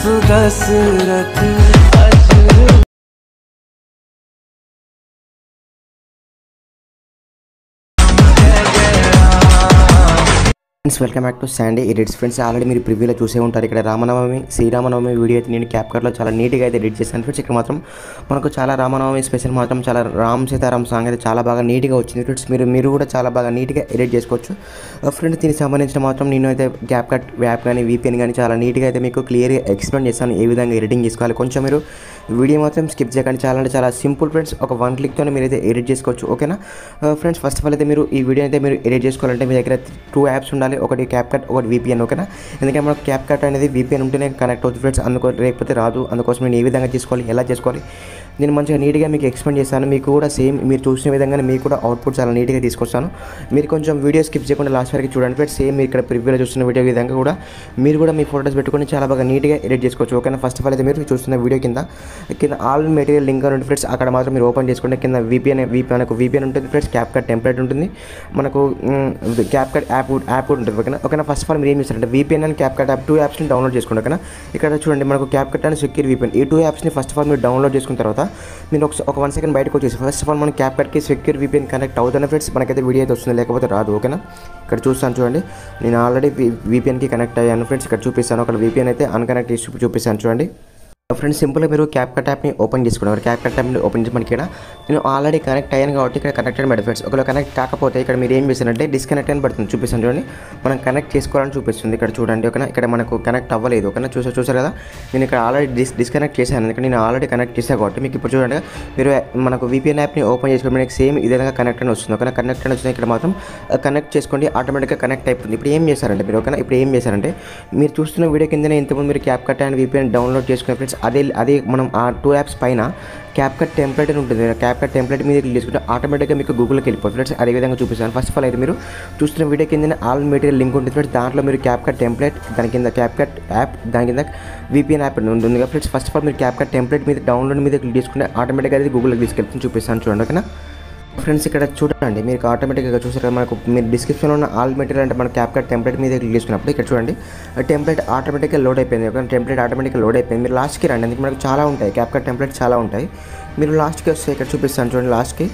Dasharath friends welcome back to Sandy edits. Friends already మీరు ప్రివ్యూలో చూసే ఉంటారు. ఇక్కడ రామనవమి శ్రీరామనవమి వీడియో అయితే నేను క్యాప్కట్లో చాలా నీట్గా అయితే ఎడిట్ చేశాను ఫ్రెండ్స్. ఇక్కడ మాత్రం మనకు చాలా రామనవమి స్పెషల్ మాత్రం చాలా రామ్ సీతారాం సాంగ్ అయితే చాలా బాగా నీట్గా వచ్చింది ఫ్రెండ్స్. మీరు కూడా చాలా బాగా నీట్గా ఎడిట్ చేసుకోవచ్చు ఫ్రెండ్స్. దీనికి సంబంధించిన మాత్రం నేను అయితే క్యాప్కట్ యాప్ కానీ VPN కానీ చాలా నీట్గా అయితే మీకు క్లియర్గా ఎక్స్ప్లెయిన్ చేస్తాను ఏ విధంగా ఎడిటింగ్ చేసుకోవాలి. కొంచెం మీరు వీడియో మాత్రం స్కిప్ చేయకండి. చాలా అంటే చాలా సింపుల్ ఫ్రెండ్స్. ఒక 1 క్లిక్తోనే మీరు అయితే ఎడిట్ చేసుకోవచ్చు. ఓకేనా ఫ్రెండ్స్, ఫస్ట్ ఆఫ్ ఆల్ అయితే మీరు ఈ వీడియో అయితే మీరు ఎడిట్ చేసుకోవాలంటే మీ దగ్గర 2 యాప్స్ ఉండాలి. ఒకటి క్యాప్కట్, ఒకటి VPN. ఓకేనా, ఎందుకంటే మనకు క్యాప్కట్ అనేది VPN ఉంటేనే కనెక్ట్ అవుతుంది ఫ్రెండ్స్. లేకపోతే రాదు. అందుకోసం నేను ఏ విధంగా చేసుకోవాలి, ఎలా చేసుకోవాలి నేను మంచిగా నీట్గా మీకు ఎక్స్ప్లెయిన్ చేస్తాను. మీకు కూడా సేమ్ మీరు చూసిన విధంగానే మీకు కూడా అవుట్పుట్ చాలా నీట్గా తీసుకొస్తాను. మీరు కొంచెం వీడియో స్కిప్ చేయకుండా లాస్ట్ వరకు చూడండి ఫ్రెండ్స్. సేమ్ మీరు ఇక్కడ ప్రివ్యూలో చూస్తున్న వీడియో విధంగా కూడా మీరు కూడా మీ ఫోటోస్ పెట్టుకొని చాలా బాగా నీట్గా ఎడిట్ చేసుకోవచ్చు. ఓకేనా, ఫస్ట్ ఆఫ్ ఆల్ అయితే మీరు చూస్తున్న వీడియో కింద ఆల్ మెటీరియల్ లింక్ అని ఉంటుంది ఫ్రెండ్స్. అక్కడ మాత్రం మీరు ఓపెన్ చేసుకుంటే కింద మనకు VPN ఉంటుంది ఫ్రెండ్స్. క్యాప్కట్ టెంప్లెట్ ఉంటుంది, మనకు క్యాప్కట్ యాప్ ఉంటుంది. ఓకేనా ఫస్ట్ ఆఫ్ ఆల్ మీరు ఏం చేస్తారంటే VPN అండ్ క్యాప్కట్ యాప్ 2 యాప్స్ని డౌన్లోడ్ చేసుకోండి. ఓకేనా, ఇక్కడ చూడండి మనకు క్యాప్కట్ అండ్ సెక్యూర్ VPN ఈ 2 యాప్స్ని ఫస్ట్ ఆఫ్ ఆల్ మీరు డౌన్లోడ్ చేసుకున్న తర్వాత మీరు ఒక 1 సెకండ్ బయటకు వచ్చేసి ఫస్ట్ ఆఫ్ ఆల్ మన క్యాప్కట్కి సెక్యూర్ VPN కనెక్ట్ అవుతాను ఫ్రెండ్స్. మనకైతే వీడియో అయితే వస్తుంది, లేకపోతే రాదు. ఓకేనా, ఇక్కడ చూస్తాను చూడండి. నేను ఆల్రెడీ VPNకి కనెక్ట్ అయ్యాను ఫ్రెండ్స్. ఇక్కడ చూపిస్తాను. అక్కడ VPN అయితే అన్కనెక్ట్ చేసి చూపిస్తాను చూడండి ఫ్రెండ్స్. సింపుల్గా మీరు క్యాప్కట్ యాప్ని ఓపెన్ చేసుకున్నారు. క్యాప్కట్ యాప్ని ఓపెన్ చేసి మనకి ఇక్కడ నేను ఆల్రెడీ కనెక్ట్ అయ్యాను కాబట్టి ఇక్కడ కనెక్ట్ అని పెడతాను ఫ్రెండ్స్. ఒకవేళ కనెక్ట్ కాకపోతే ఇక్కడ మీరు ఏం చేశారంటే డిస్కనెక్ట్ అని పడుతుంది. చూపిస్తాను చూడండి. మనం కనెక్ట్ చేసుకోవాలని చూపిస్తుంది ఇక్కడ చూడండి. ఓకేనా, ఇక్కడ మనకు కనెక్ట్ అవ్వలేదు. ఓకేనా, చూసారు కదా, నేను ఇక్కడ ఆల్రెడీ డిస్కనెక్ట్ చేశాను. ఎందుకంటే నేను ఆల్రెడీ కనెక్ట్ చేశాను కాబట్టి మీకు ఇప్పుడు చూడండి మీరు మనకు VPN యాప్ని ఓపెన్ చేసుకుని మనకి సేమ్ ఈ విధంగా కనెక్ట్ అని వస్తుంది. ఓకేనా, కనెక్ట్ అని వస్తుంది. ఇక్కడ మాత్రం కనెక్ట్ చేసుకోండి, ఆటోమేటిక్గా కనెక్ట్ అయిపోతుంది. ఇప్పుడు ఏం చేశారంటే మీరు ఓకేనా ఇప్పుడు ఏం చేశారంటే మీరు చూస్తున్న వీడియో కిందనే ఇంతకుముందు మీరు క్యాప్కట్ అండ్ VPN డౌన్లోడ్ చేసుకునే ఫ్రెండ్స్. అదే మనం ఆ 2 యాప్స్ పైన క్యాప్కట్ టెంప్లెట్ అని ఉంటుంది. క్యాప్కట్ టెంప్లెట్ మీద క్లిక్ చేసుకుంటే ఆటోమేటిక్గా మీకు గూగుల్కి వెళ్ళిపోతుంది ఫ్రెండ్స్. అదే విధంగా చూపిస్తాను. ఫస్ట్ ఆఫ్ ఆల్ అయితే మీరు చూస్తున్న వీడియో కింద ఆల్ మెటీరియల్ లింక్ ఉంటుంది ఫ్రెండ్స్. దాంట్లో మీరు క్యాప్కట్ టెంప్లెట్, దాని కింద క్యాప్కట్ యాప్, దాని కింద VPN యాప్ ఉంటుంది కదా ఫ్రెండ్స్. ఫస్ట్ ఆఫ్ ఆల్ మీరు క్యాప్కట్ టెంప్లెట్ మీద డౌన్లోడ్ మీద క్లిక్ చేసుకుంటే ఆటోమేటిక్గా అది గూగుల్కి తీసుకెళ్తుంది. చూపిస్తాను చూడండి. ఓకేనా ఫ్రెండ్స్, ఇక్కడ చూడండి మీకు ఆటోమేటిక్గా చూసారు కదా, మనకు మీరు డిస్క్రిప్షన్లో ఉన్న ఆల్ మెటీరియల్ అంటే మన క్యాప్కట్ టెంప్లెట్ మీద క్లిక్ చేసుకున్నప్పుడు ఇక్కడ చూడండి టెంప్లెట్ ఆటోమేటిక్గా లోడ్ అయిపోయింది. ఒక టెంప్లెట్ ఆటోమేటిక్గా లోడ్ అయిపోయింది. మీరు లాస్ట్కి రండి, అందుకే మనకు చాలా ఉంటాయి క్యాప్కట్ టెంప్లెట్ చాలా ఉంటాయి. మీరు లాస్ట్కి వస్తే ఇక్కడ చూపిస్తాను చూడండి. లాస్ట్కి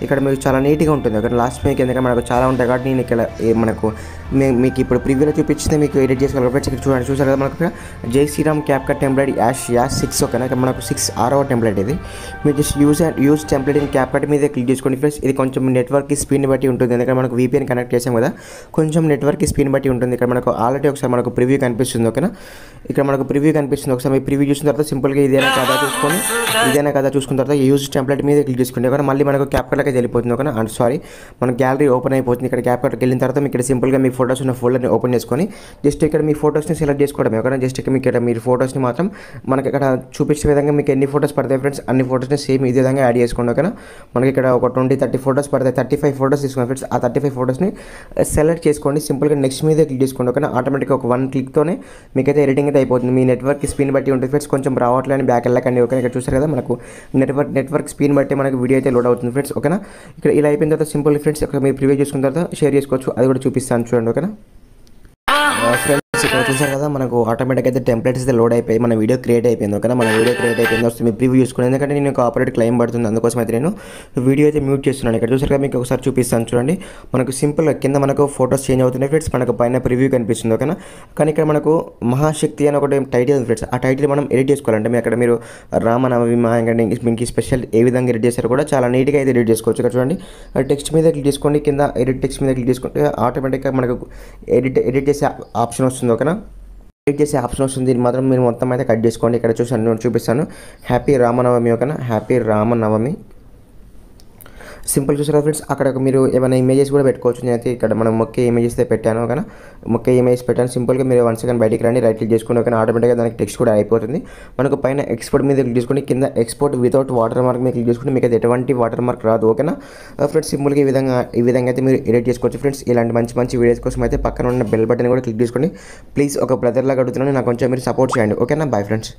ఇక్కడ మీకు చాలా నీట్గా ఉంటుంది. అక్కడ లాస్ట్ మీకు ఎందుకంటే మనకు చాలా ఉంటాయి కాబట్టి నేను ఇక్కడ మనకు మీకు ఇప్పుడు ప్రివ్యూలో చూపించింది మీకు ఎడిట్ చేసుకోవాలి. ఇక్కడ చూడండి, చూసారు కదా మనకు ఇక్కడ జై శ్రీరామ్ క్యాప్కట్ టెంప్లెట్ యాష్ 6. ఓకేనా, ఇక్కడ మనకు 6వ టెంప్లెట్ ఇది. మీరు just use template in CapCut మీద క్లిక్ చేసుకోండి ఫ్రెండ్స్. ఇది కొంచెం నెట్వర్క్కి స్పీడ్ని బట్టి ఉంటుంది. ఎందుకంటే మనకు VPN కనెక్ట్ చేసాం కదా, కొంచెం నెట్వర్క్కి స్పీడ్ని బట్టి ఉంటుంది. ఇక్కడ మనకు ఆల్రెడీ ఒకసారి మనకు ప్రివ్యూ కనిపిస్తుంది. ఓకేనా, ఇక్కడ మనకు ప్రివ్యూ కనిపిస్తుంది. ఒకసారి మీ ప్రివ్యూ చూసిన తర్వాత సింపుల్గా ఇదేనా కదా చూసుకున్న తర్వాత యూజ్ టెంప్లెట్ మీద క్లిక్ చేసుకోండి. ఓకేనా, మళ్ళీ మనకు క్యాప్కట్కి వెళ్ళిపోతుంది. ఓకేనా, అండ్ సారీ మన గ్యాలరీ ఓపెన్ అయిపోతుంది. ఇక్కడ క్యాప్కట్కి వెళ్ళిన తర్వాత మీకు ఇక్కడ సింపుల్గా మీ ఫోటోస్ ఉన్న ఫోల్డర్ని ఓపెన్ చేసుకొని జస్ట్ ఇక్కడ మీ ఫోటోస్ని సెలెక్ట్ చేసుకోవడమే. ఓకేనా, జస్ట్ ఇక్కడ మీరు ఫోటోస్ని మాత్రం మనకి ఇక్కడ చూపించే విధంగా మీకు ఎన్ని ఫోటోస్ పడతాయి ఫ్రెండ్స్ అన్ని ఫోటోస్ని సేమ్ ఇదే విధంగా యాడ్ చేసుకోండి. ఓకేనా, మనకి ఇక్కడ ఒక 20-30 ఫోటోస్ పడతాయి. 35 ఫోటోస్ తీసుకోండి ఫ్రెండ్స్. ఆ 35 ఫోటోస్ని సెలెక్ట్ చేసుకోండి. సింపుల్గా నెక్స్ట్ మీద క్లిక్ చేసుకోండి. ఓకేనా, ఆటోమేటిక్గా ఒక 1 క్లిక్తోనే మీకైతే ఎడిటింగ్ అయితే అయిపోతుంది. మీ నెట్వర్క్ స్పీడ్ బట్టి ఉంటుంది ఫ్రెండ్స్. కొంచెం రావట్లేని బ్యాక్ వెళ్ళకండి. ఓకేనా, ఇక్కడ చూసారు కదా మనకు నెట్వర్క్ స్పీడ్ బట్టి మనకు వీడియో అయితే లోడ్ అవుతుంది ఫ్రెండ్స్. ఓకేనా, ఇక్కడ ఇలా అయిపోయిన తర్వాత సింపుల్ ఫ్రెండ్స్ ఇక్కడ మీరు ప్రివ్యూ చేసుకున్న తర్వాత షేర్ చేసుకోవచ్చు. అది కూడా చూపిస్తాను చూడండి. ఓకేనా ఫ్రెండ్స్, ఇక్కడ చూసారు కదా మనకు ఆటోమేటిక్ అయితే టెంప్లెట్స్ అయితే లోడ్ అయిపోయి మన వీడియో క్రియేట్ అయిపోయింది. ఓకేనా, మన వీడియో క్రియేట్ అయిపోయింది. వస్తుంది మీ ప్రివ్యూ చూసుకుని, ఎందుకంటే నేను కాపరేట్ క్లెయిమ్ పడుతుంది. అందుకోసం అయితే నేను వీడియో అయితే మ్యూట్ చేస్తున్నాను. ఇక్కడ చూసారు కదా మీకు ఒకసారి చూపిస్తాను చూడండి. మనకు సింపుల్ కింద మనకు ఫోటోస్ చేంజ్ అవుతున్నాయి ఫ్రెండ్స్. మనకు పైన ప్రివ్యూ కనిపిస్తుంది. ఓకేనా, కానీ ఇక్కడ మనకు మహాశక్తి అని ఒకటి టైటిల్ ఉంది ఫ్రెండ్స్. ఆ టైటిల్ మనం ఎడిట్ చేసుకోవాలంటే అక్కడ మీరు రామనవమి మీకు స్పెషల్ ఏ విధంగా ఎడిట్ చేశారో కూడా చాలా నీట్గా అయితే ఎడిట్ చేసుకోవచ్చు. ఇక్కడ చూడండి టెక్స్ట్ మీద క్లిక్ చేసుకోండి. కింద ఎడిట్ టెక్స్ట్ మీద క్లిక్ చేసుకుంటే ఆటోమేటిక్గా మనకు ఎడిట్ చేసే ఆప్షన్ వస్తుంది. ఓకేనా, ఎడిట్ చేసే ఆప్షన్ వస్తుంది. దీన్ని మాత్రం మీరు మొత్తం అయితే కట్ చేసుకోండి. ఇక్కడ చూపిస్తాను హ్యాపీ రామనవమి. ఓకేనా, హ్యాపీ రామనవమి సింపుల్ చూసారా ఫ్రెండ్స్. అక్కడ మీరు ఏమైనా ఇమేజెస్ కూడా పెట్టుకోవచ్చు. నేనైతే ఇక్కడ మనం మొక్కే ఇమేజెస్ అయితే పెట్టాను. ఓకేనా, మొక్కే ఇమేజ్ పెట్టాను. సింపుల్గా మీరు 1 సెకండ్ బయటికి రండి, రైట్ క్లిక్ చేసుకుని ఓకేనా ఆటోమేటిక్గా దానికి టెక్స్ట్ కూడా అయిపోతుంది. మనకు పైన ఎక్స్పోర్ట్ మీద క్లిక్ చేసుకుని కింద ఎక్స్పోర్ట్ వితౌట్ వాటర్ మార్క్ మీద క్లిక్ చేసుకుని మీకు అయితే ఎటువంటి వాటర్ మార్క్ రాదు. ఓకేనా ఫ్రెండ్స్, సింపుల్గా ఈ విధంగా అయితే మీరు ఎడిట్ చేసుకోవచ్చు ఫ్రెండ్స్. ఇలాంటి మంచి వీడియోస్ కోసం అయితే పక్కన ఉన్న బెల్ బటన్ కూడా క్లిక్ చేసుకోండి ప్లీజ్. ఒక బ్రదర్ లాగా అడుగుతున్నాను, నాకు కొంచెం మీరు సపోర్ట్ చేయండి. ఓకేనా, బాయ్ ఫ్రెండ్స్.